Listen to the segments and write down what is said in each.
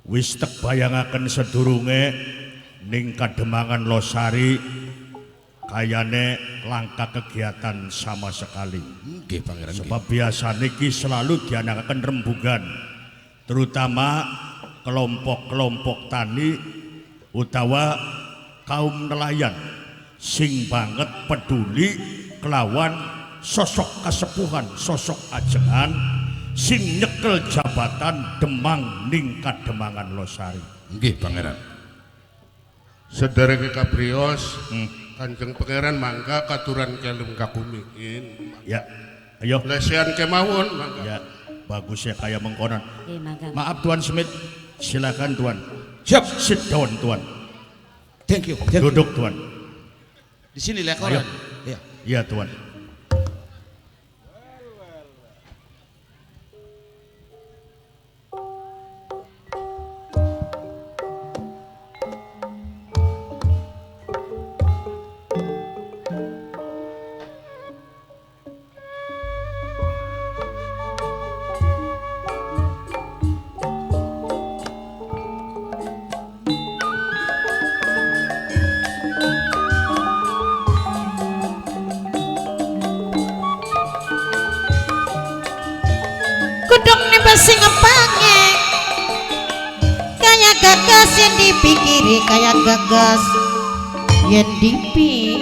wis tek bayangaken sedurunge ning Kademangan Losari kayane langka kegiatan sama sekali. Nggih Pangeran. Sebab biasane iki selalu dianakaken rembugan, terutama kelompok-kelompok tani utawa kaum nelayan sing banget peduli kelawan sosok kasepuhan, sosok ajengan sing nyekel jabatan Demang ning Kademangan Losari. Nggih Pangeran. Sedereke kabrios, Kanjeng Pangeran mangga katuran kelem kakumikin. Ya, ayo. Lesehan kemawon mangga. Ya, bagus ya kayak mengkonon. Mangga. Maaf Tuan Smith, silakan Tuan. Siap. Sit down Tuan. Thank you. Duduk Tuan. Di sini lekoran. Iya. Iya Tuan. Kudung nembasi ngepange kayak gagas yang dipikiri, kayak gagas yang dipikiri.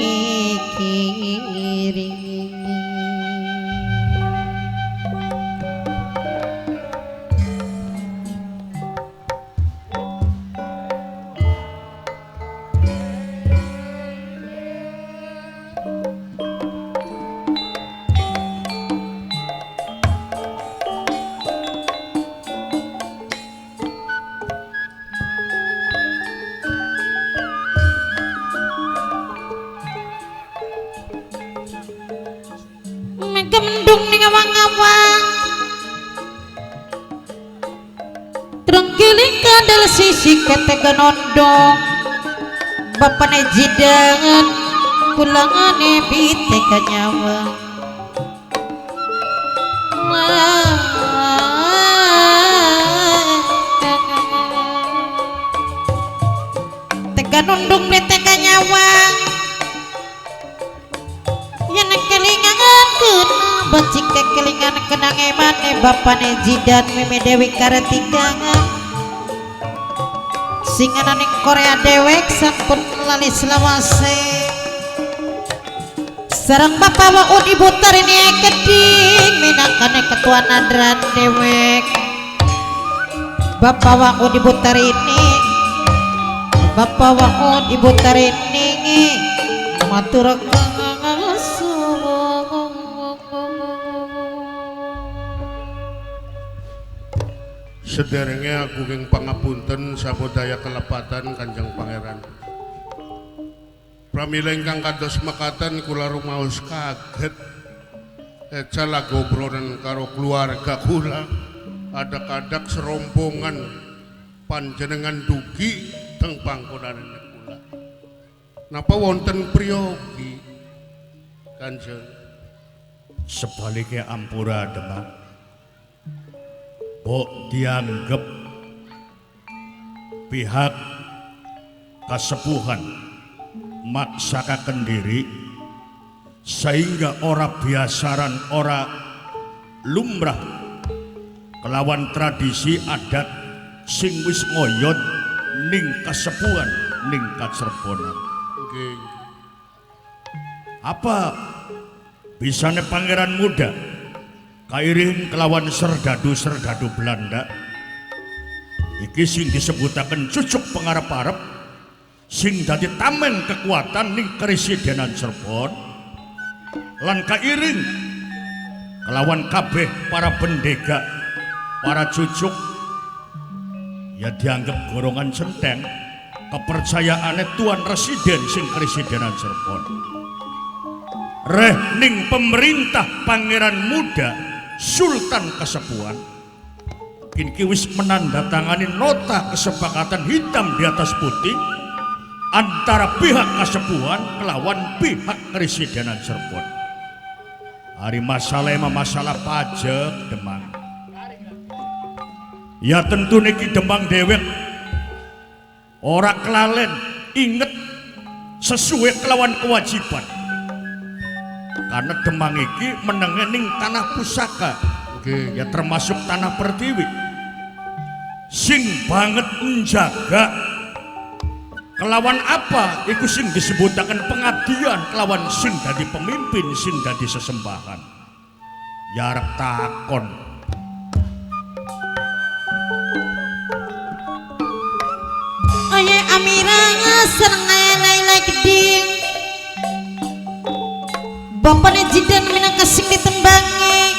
Mendung ning awang-awang trenggiling kandel sisi ketegan ondong bapane jidangan kulangane biteka nyawa tegan ondong biteka nyawa yang kelingan kena bacik kelingan kenang emane bapane jidan meme dewi karetigangan singanan ning Korea dewek sampun lali selawase sareng bapak waun ibu tarini keding minangkane ketua nadran dewek bapak waun ibu tarini bapak waun ibu tarini matur Sederenge aku ing pangapunten sabodaya kelepatan Kanjeng Pangeran. Pramila ingkang kados mekaten kula rumaos kaget eca lagobronen karo keluarga kula adak-adak serombongan panjenengan dugi teng panggonan kula. Napa wonten priyogi Kanjeng? Sebaliknya ampura Demang. Kok dianggap pihak kasepuhan maksakaken diri sehingga ora biasaran ora lumrah kelawan tradisi adat sing wis ngoyot ning kasepuhan ning kacerbonan. Nggih. Apa bisane pangeran muda kairing kelawan serdadu-serdadu Belanda iki sing disebutaken cucuk pengarep-arep sing dadi tamen kekuatan ning Karesidenan Cirebon lan kairing kelawan kabeh para pendega para cucuk ya dianggap golongan centeng kepercayaane Tuan Residen sing Karesidenan Cirebon reh ning pemerintah pangeran muda Sultan Kasepuhan kini wis menandatangani nota kesepakatan hitam di atas putih antara pihak Kasepuhan kelawan pihak Karesidenan Cirebon. Hari masalah pajak Demang Ya tentu Ki Demang dewek ora kelalen inget sesuai kelawan kewajiban. Karena Demang iki menengening tanah pusaka, Nggih. ya termasuk tanah pertiwi. Sing banget menjaga kelawan apa iku sing disebutaken pengabdian kelawan sing dadi pemimpin, sing dadi sesembahan. Ya arep takon. Oye Amira seneng nilai geding. Bapaknya Jidan minang kasing ditembangi.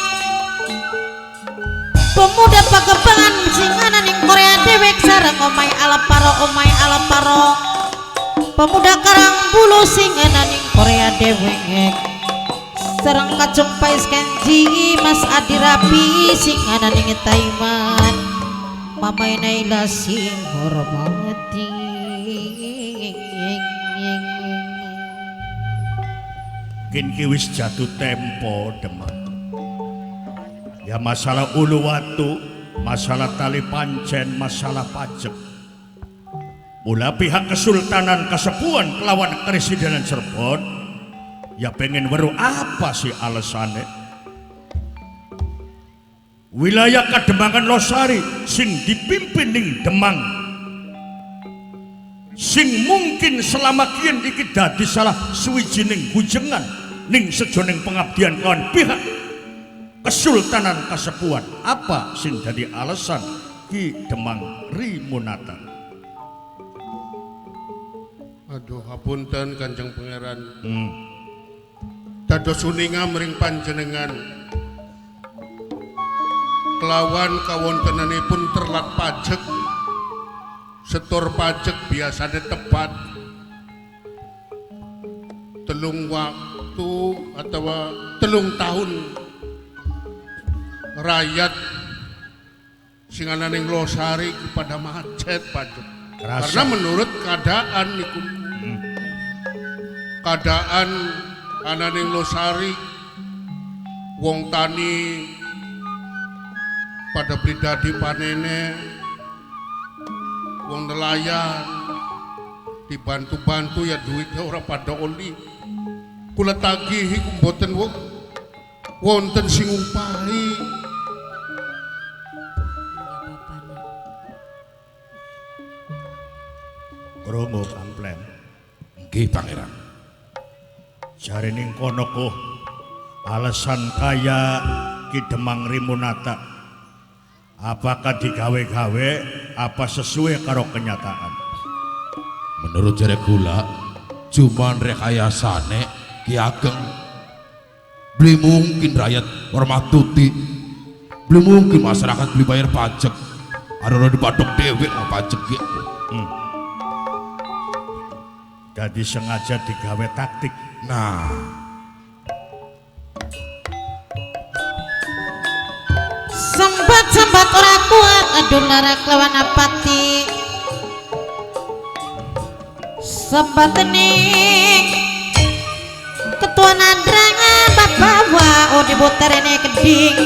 Pemuda pagebangan singanan ning Korea dewek sareng omai alaparo. Pemuda karang bulu singanan ning Korea dewek. Sareng kacung pais kenji Mas Adi Rapi singanan ning Taiwan. Mamai Naila sing hormati. Kini wis jatuh tempo Demang. Ya masalah Uluwatu, masalah tali pancen, masalah pajak. Mula pihak Kesultanan Kasepuhan kelawan Kresidenan Cirebon ya pengen weruh apa sih alasannya. Wilayah Kademangan Losari sing dipimpin ning Demang, sing mungkin selama kian iki dadi salah suwijining bujengan ning sejoning pengabdian kawan pihak Kesultanan Kasepuhan. Apa sing dadi alasan Ki Demang Rimunata? Aduh hapunten Kanjeng Pangeran. Dados uninga mring panjenengan kelawan kawontenanipun terlat pajak, setor pajak biasanya tepat telung waktu atau telung tahun rakyat sing ana ning Losari kepada macet pajak. Karena menurut keadaan niku keadaan ana ning Losari wong tani pada pribadi panene, wong nelayan dibantu-bantu ya duitnya ora pada oli. Kula tagihi mboten wonten sing ngumpahi. Krungu Kampleng. Nggih Pangeran. Jarining kono kok alasan kaya Ki Demang Rimunata apakah digawe-gawe apa sesuai karo kenyataan? Menurut jare kula cuman rekayasane Ki Ageng. Beli mungkin rakyat hormat tuti, beli mungkin masyarakat beli bayar pajak. Ada dipatok dewek mau pajak gitu. Jadi sengaja digawe taktik. Nah, Sempat ora kuat aduh lara kelawan apati. Sempat nih ketua nadrangan babawa oh dibuterene keding.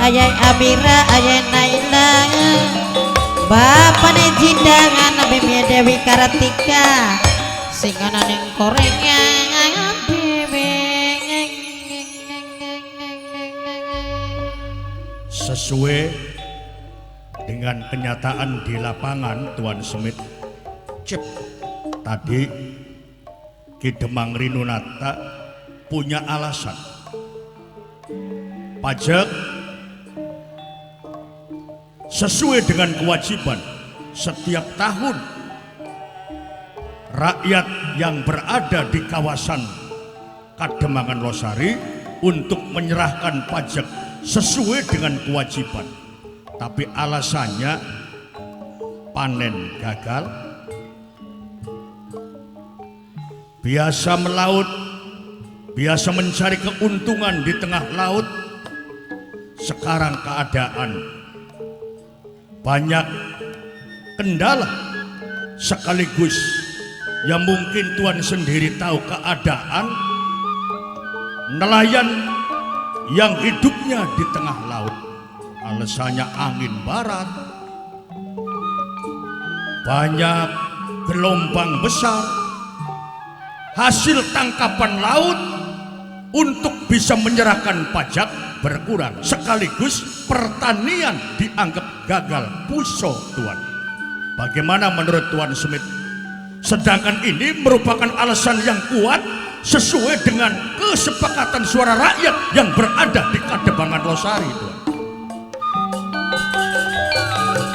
Ayai Amira ayai Naila bapane Jidangan Nabi Dewi Karatika singana ning korengan dewe. Sesuai dengan kenyataan di lapangan Tuan Semit, tadi Ki Demang Rimunata punya alasan. Pajak sesuai dengan kewajiban setiap tahun rakyat yang berada di kawasan Kademangan Losari untuk menyerahkan pajak sesuai dengan kewajiban, tapi alasannya panen gagal, biasa melaut, biasa mencari keuntungan di tengah laut. Sekarang keadaan banyak kendala sekaligus yang mungkin Tuhan sendiri tahu keadaan nelayan yang hidupnya di tengah laut. Alasannya angin barat, banyak gelombang besar, hasil tangkapan laut untuk bisa menyerahkan pajak berkurang, sekaligus pertanian dianggap gagal puso Tuan. Bagaimana menurut Tuan Smith? Sedangkan ini merupakan alasan yang kuat sesuai dengan kesepakatan suara rakyat yang berada di Kademangan Losari, Tuan.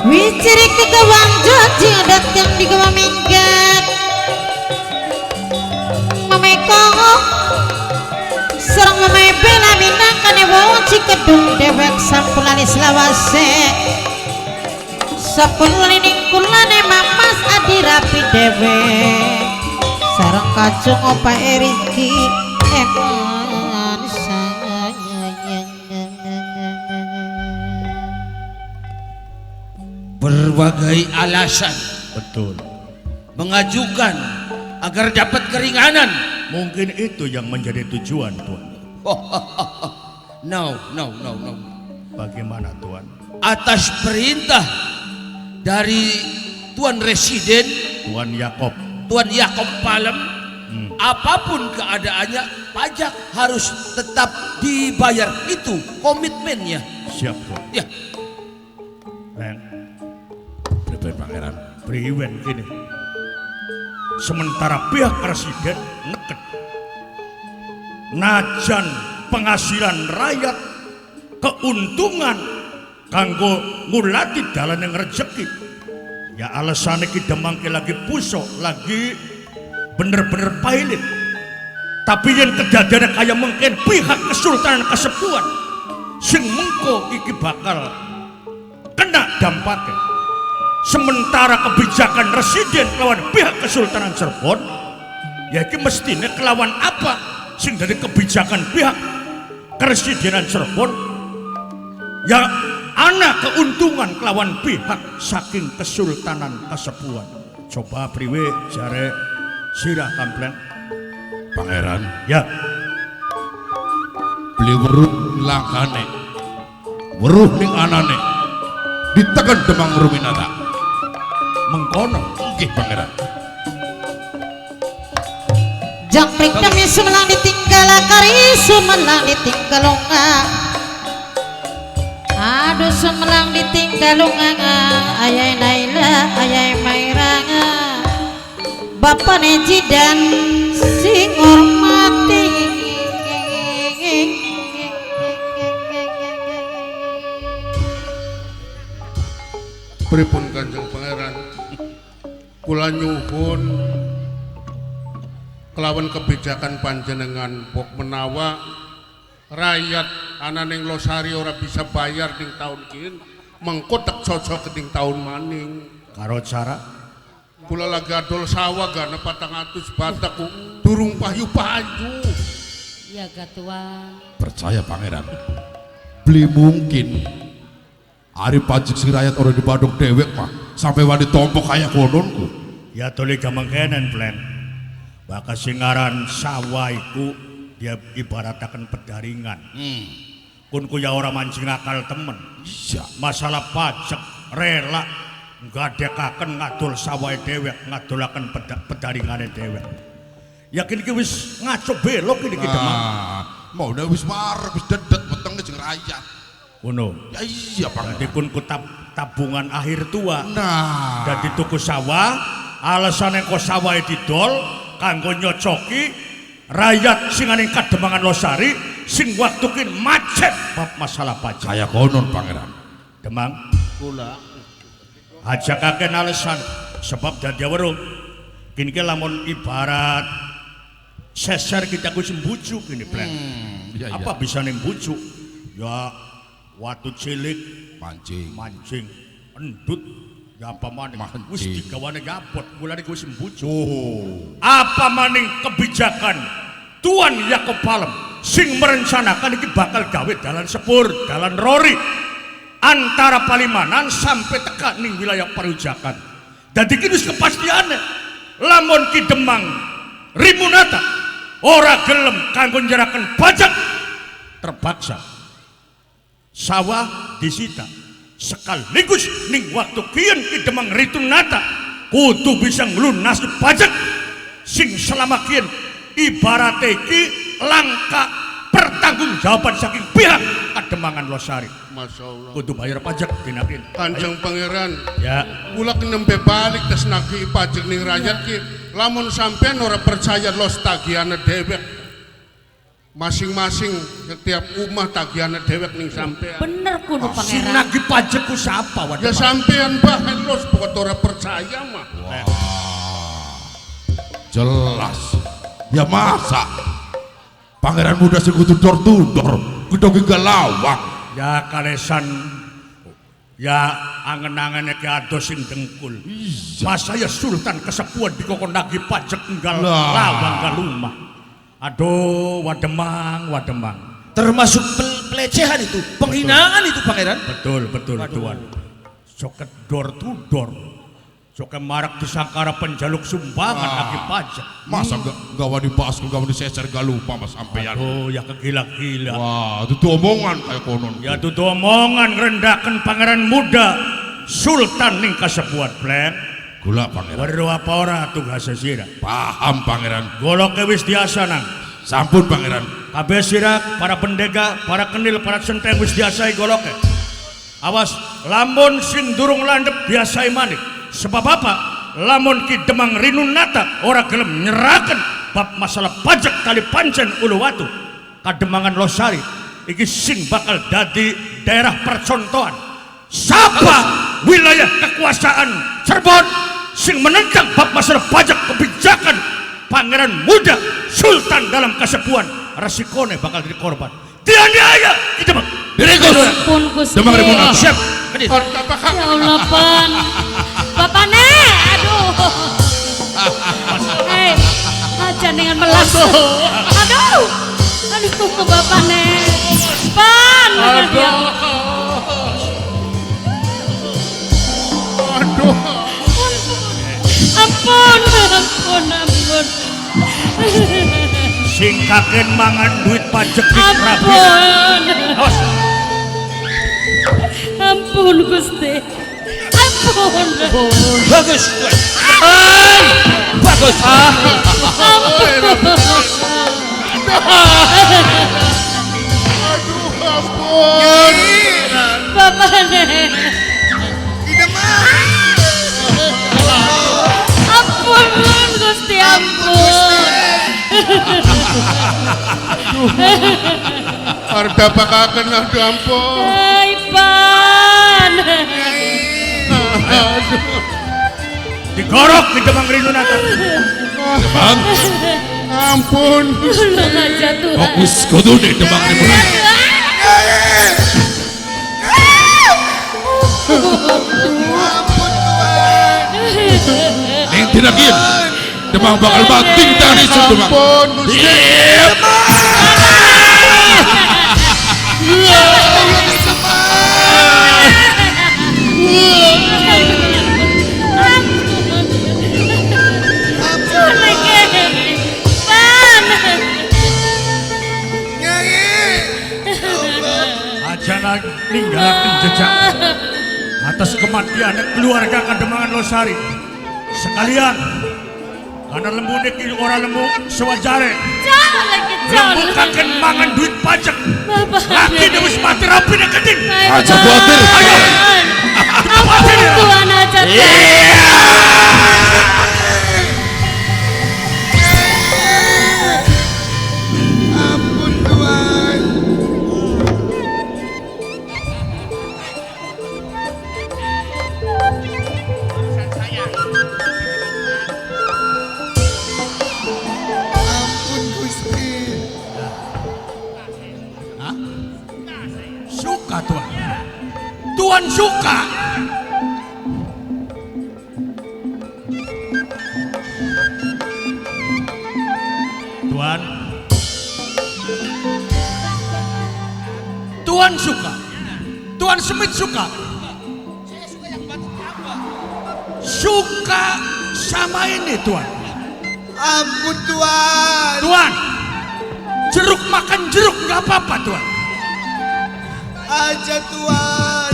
Wicirik ke gawang janji datang di gawang minggat Mamekong serang mamai bela minangkan ewo cikedung dewek sampulani selawase sapulani ningkulane mamas adirapi dewek sarang kacung opa eriki eman berbagai alasan Betul. mengajukan agar dapat keringanan. Mungkin itu yang menjadi tujuan, Tuan. No. Bagaimana, Tuan? Atas perintah dari Tuan Residen Tuan Yakob. Tuan Yakob Palem, apapun keadaannya pajak harus tetap dibayar. Itu komitmennya. Siap, Tuan. Ya, Leng, Pripun Pangeran? priwen gini. Sementara pihak presiden neket najan penghasilan rakyat keuntungan kanggo ngulati dalan yang rezeki ya alasannya kita mangke lagi pusok lagi bener-bener pailit tapi yang kejadian kayak mungkin pihak Kesultanan Kasepuhan sing mengko iki bakal kena dampaknya. Sementara kebijakan residen lawan pihak Kesultanan Cirebon ya iki mestinya kelawan apa sing dari kebijakan pihak Keresidenan Cirebon ya anak keuntungan kelawan pihak saking Kesultanan Kasepuhan. Coba priwe jare sirah Kampleng. Pangeran, Ya beli weruh langkane, weruh ning anane, ditekan Demang Ruminata. mengkono Nggih Pangeran. jangkrik demi semelang ditinggal kari semelang ditinggal longa aduh semelang ditinggal longa ayai Naila ayai Mairanga Bapak Neji dan sing hormati Pripun Kanjeng Pangeran, kula nyuwun kelawan kebijakan panjenengan pok menawa rakyat ananing Losari ora bisa bayar ning taun kin mengko tek cocok ning taun maning. karo cara Kula lagi adol sawah gana 400 batak ku durung payu-payu. ya gatua Percaya Pangeran, beli mungkin hari pajak si rakyat orang di Badung dewek mah sampai wani tompo kayak kononku. ya toli gamangkenan plan bakal singaran sawah iku dia ibaratakan pedaringan kunku ya orang mancing akal temen Iya. masalah pajak rela ngadekaken ngadol sawah dewek ngadolaken pedaringan dewek yakin iki wis ngaco belok ini kita mah Mau udah wis marek wis dedet wetenge jeung rakyat. kuno Ya iya Pangeran. jadi kun tabungan akhir tua Nah, dan di tuku sawah alasannya kok sawah didol kanggo nyocoki rakyat sing aning Kademangan Losari sing waktukin macet bab masalah pajak kayak konon Pangeran. Demang Kula ajakaken alasan sebab dadi weruh kini lamun ibarat seser kita ku sembujuk ini plan Iya, iya. apa bisa ning bujuk ya waktu cilik Mancing. mancing endut ya apa maning Mancing. wis digawane gapot mulane ku sembujuk Oh. apa maning kebijakan Tuan Yakob Palem sing merencanakan iki bakal gawe dalan sepur dalan rori antara Palimanan sampai tekan ning wilayah Parujakan dadi iki wis kepastiane lamun Ki Demang Rimunata ora gelem kanggo nyeraken pajak terpaksa sawah disita sekaligus ning waktu kian Ki Demang Ritunata kudu bisa nglunasi pajak sing selama kian ibarat iki langka pertanggungjawaban saking pihak Kademangan Losari. Masya Allah. Kudu bayar pajak dinakin. Kanjeng Pangeran, Ya, kula kenembe balik tes nagih pajak ning rakyat ki. Lamun sampean ora percaya los tagihane dewek. Masing-masing setiap umat tagihane dewek ning sampean. Bener kudu sing pangeran. nagih pajak ku siapa Ya wadah? sampean bae los pokok ora percaya mah. Jelas. Ya masa pangeran muda sing kudu dor-dor, kudu galawang. Ya kalesan ya angen-angene ki ado sing dengkul. Masa ya Sultan kesepuan dikokon nagih pajak enggal Lah. lawang galumah. Aduh, wademang, wademang. Termasuk pelecehan itu, penghinaan itu pangeran. Betul, betul, Tuan. Soket door to door. Soket marak disangkara penjaluk sumbangan nagih pajak. Masa gak wani bahas gak wani seser gak lupa mas sampeyan. Oh, ya kegila-gila. Wah, itu tuh omongan kayak konon. Ya itu omongan rendahkan pangeran muda Sultan ning kasepuan plek. Gula pangeran. Waduh apa ora tugasnya sira. Paham pangeran. Golok wis biasa nang. Sampun pangeran. Kabeh sira para pendega, para kenil, para centeng wis biasai goloke. Awas, lamun sing durung landep biasai manik. Sebab apa? Lamun ki Demang Rinunata ora gelem nyeraken bab masalah pajak kali pancen Uluwatu Kademangan Losari iki sing bakal dadi daerah percontohan. Siapa wilayah kekuasaan Cirebon sing menentang bab masalah pajak kebijakan Pangeran Muda Sultan dalam kasepuan, resikone bakal jadi korban. Dianiaya kita bang. Direkus. Pun Gusti. Demang Rinunata. Siap. Ya Allah pan. Bapak nek, aduh. Hei, aja dengan melas. Aduh. Aduh Bapak nek. Pan. Aduh. Aduh. Ampun, ampun, ampun. Sing kaken mangan duit pajak di Prabu. Ampun. Awas. Ampun Gusti. Ampun. Bagus Tuan. Ay, bagus. Aduh ampun. Bapak nek. Ampun Gusti, ampun. Arda pakaken aduh ampun. Hai pan. Digorok di Demang Rinunata. Demang. Ampun. Tolong aja Tuhan. Fokus kudu deh Demang Rinunata. Yang tidak gini. Demang bakal bating dari Demang. Ampun Gusti. Ampun lagi. Pan. Aja ninggalkan jejak atas kematian keluarga Kademangan Losari. Sekalian karena lembu niki ora lembu sewajare. Jangan lagi Lembu jangan. kaken mangan duit pajak. Bapak. Laki dia wis mati rapi nek keting. Aja khawatir. Ayo. Ampun Tuhan aja Tuhan. Ampun Tuhan. Ampun Gusti. Suka Tuhan. Tuhan suka. Tuhan. Tuhan suka. Tuhan Smith suka. Suka sama ini Tuhan. Ampun Tuhan. Tuhan. Jeruk makan jeruk nggak apa-apa Tuhan. Aja Tuhan.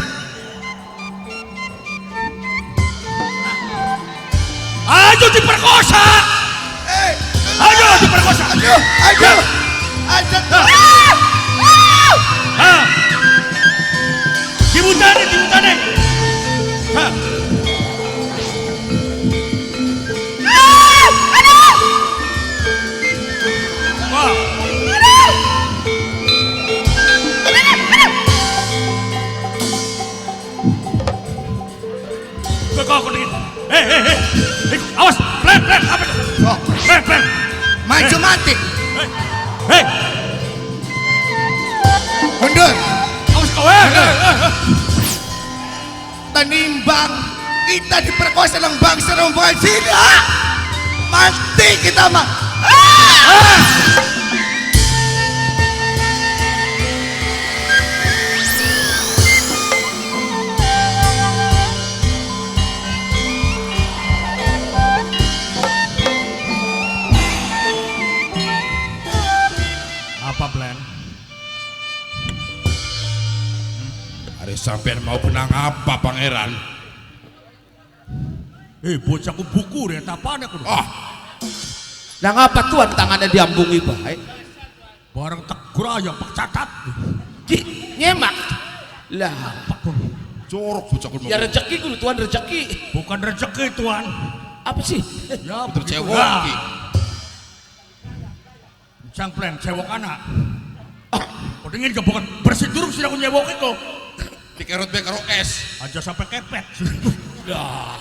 Aduh diperkosa. Aduh diperkosa. Aduh. Hah? Dibutane. Hah? Wah. Kau dingin. Awas, plan, apa itu? Oh, Plan. maju mati. Hei, Mundur. awas kau, Tanimbang kita diperkosa ng bangsa ng buhay sila. Mati kita mah. Apa plan? Hari sampean mau benang apa pangeran? Bocahku buku deh, tapane aku. Nah ngapa tuan tangannya diambungi baik? Barang tegur ayam pak catat. Ki nyemak. Lah, Corok bocah kudu. ya rezeki kudu tuan rezeki. Bukan rezeki tuan. Apa sih? Ya Tercewek begitulah. ki. Sang plan cewek anak. Kau dingin ke bukan bersih durung sudah aku nyewok itu. Dikerot be karo es. Aja sampai kepet. Dah.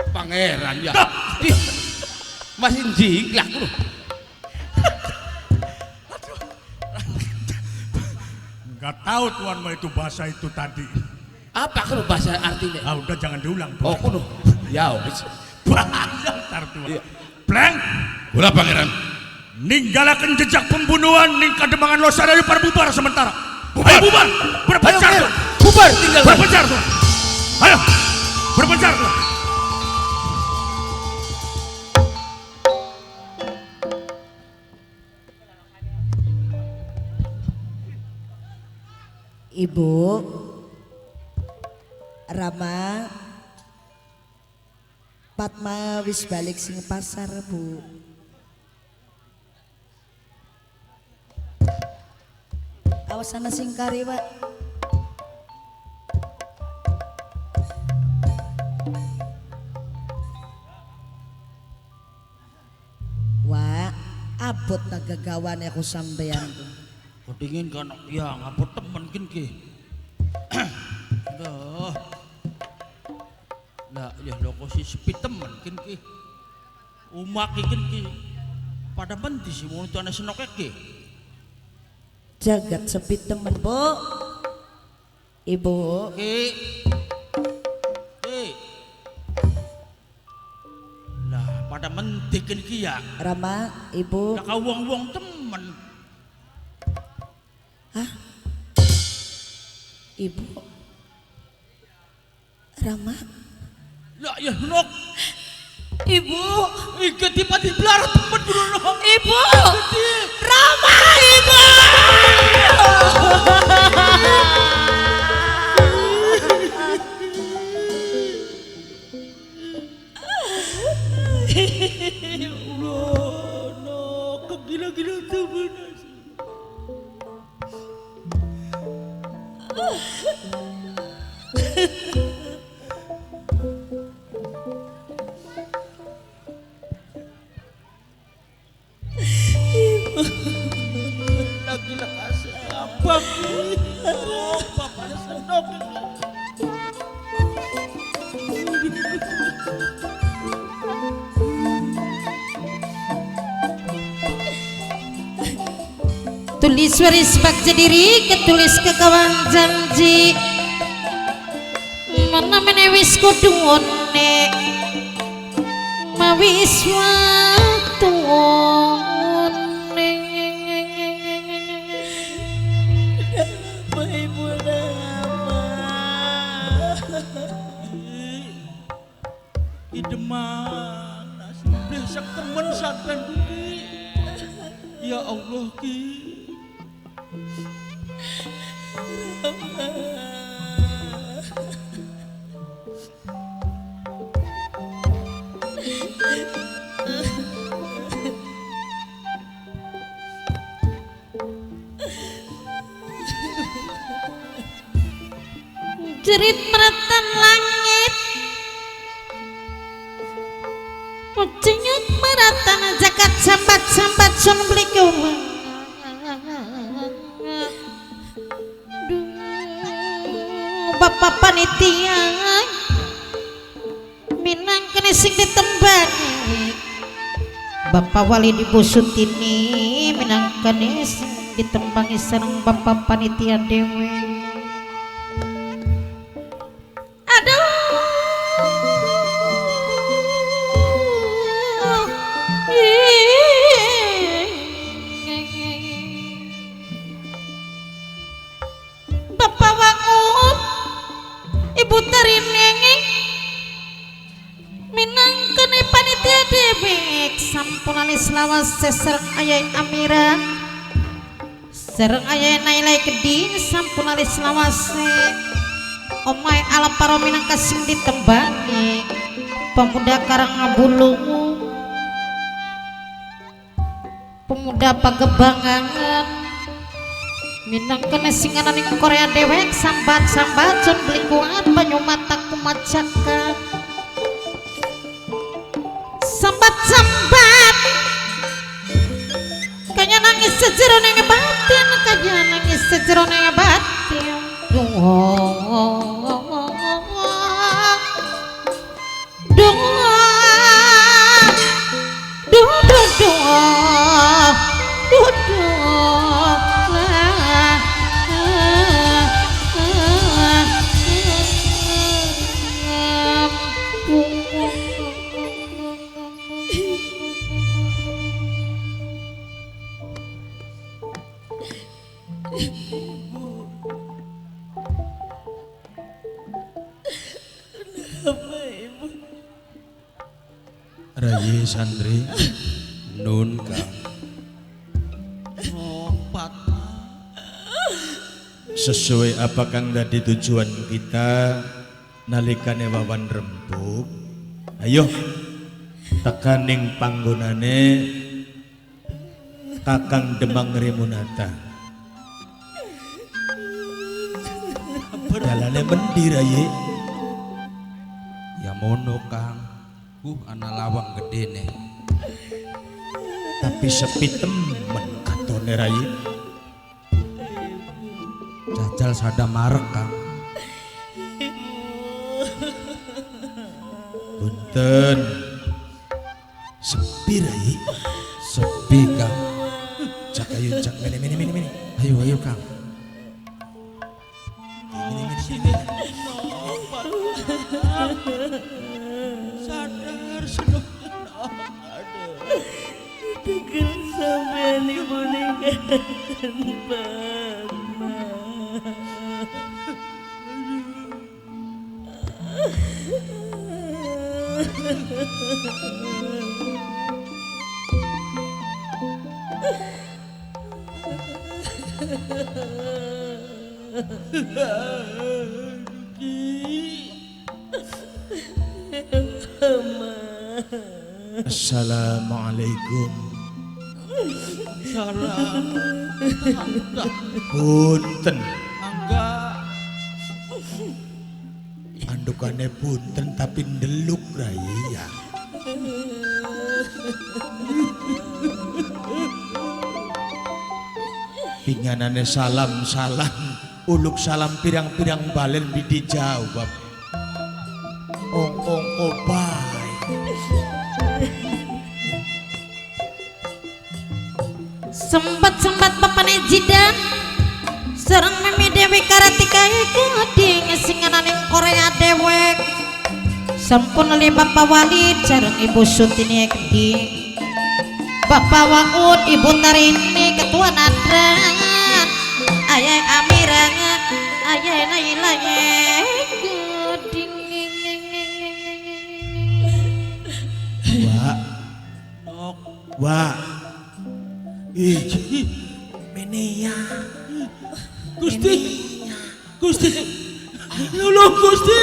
Pangeran ya. Masih jingklak kudu. Enggak tahu tuan mah itu bahasa itu tadi. Apa kudu bahasa artinya? Udah jangan diulang Oh tuan. kudu. Ya wis. Bahaya ntar tuan. Iya. Plan Ulah pangeran. ninggalakan jejak pembunuhan ning kademangan Losari bubar sementara. Bubar. Ayo bubar. Berpencar Ayo, tuan. bubar tinggal. Berpencar tuan. Ayo. Berpencar tuan. Ibu Rama Patma wis balik sing pasar Bu. Awas sana sing kari Pak. Wah, abot nagagawan aku sampeyan tuh. Kau dingin kan ya ngapur temen kin ki. Dah. Lah ya lo kok si sepi temen kin ki. Umak kin ki. Pada menti sih mau tuan senok ki. Jagat sepi temen Bu. Ibu Ki. Lah pada menti kin ki ya. Rama, Ibu. Lah kau wong temen. Ibu Rama. Lah ya nok. Ibu Ika tiba-tiba belar temen dulu nok. Ibu Rama, Ibu. Allah, nok kegila-gila temen. Lagi-lagi kasih apa? Oh, bapaknya senok. Tulis waris bakja diri, ketulis kekawang janji. Mana menewis kudune, mawis waktune. Ibu Rama. Ideman, besak temen sampean ki. Ya Allah ki. jerit meratan langit Cenyut meratan jagat sambat-sambat sun beli keuang Bapak panitia minang kene sing ditembangi Bapak Wali dibusut ini minang kene sing ditembangi sareng Bapak panitia dewe aduh Bapak Wangun Ibu Tarineng minangkan panitia debek sampun alis lawas sereng ayai Amira sereng ayai Nailai Keding sampun alis lawas omai alaparo minangka sing ditembangi pemuda Karangabulu pemuda Pagebangan minangkan singanan ing Korea dewek sambat-sambat sun belingkungan banyu mata kumacakan sambat-sambat kanya nangis sejeroning batin kanya nangis sejeroning batin Rayi santri nun kang sesuai apa kang dadi tujuan kita nalikane wawan rembug ayo tekaning panggonane Kakang Demang Rimunata dalane mendi Rayi ya mono kang ana lawang gede nih tapi sepi temen katone Rayi jajal sada marek kang punten sepi Rayi sepi kang cak ayo cak mini ayo kang sadar sedok tekan sampean ibu ninggalkan Assalamualaikum. Salam. Punten. Angga. Andukane punten tapi ndeluk Rayi ya. Pinganane salam uluk salam pirang-pirang balen dijawab. Ong obai. Sempat papane jidan serang memi dewi karatika gading singananing Korea dewek sampun li Bapak Wali jarang Ibu Sutini Keding Bapak Wangun Ibu Tarini Ketua Nadran ayai Amira ayai Nailai Keding Wah Menia Gusti Nulung Gusti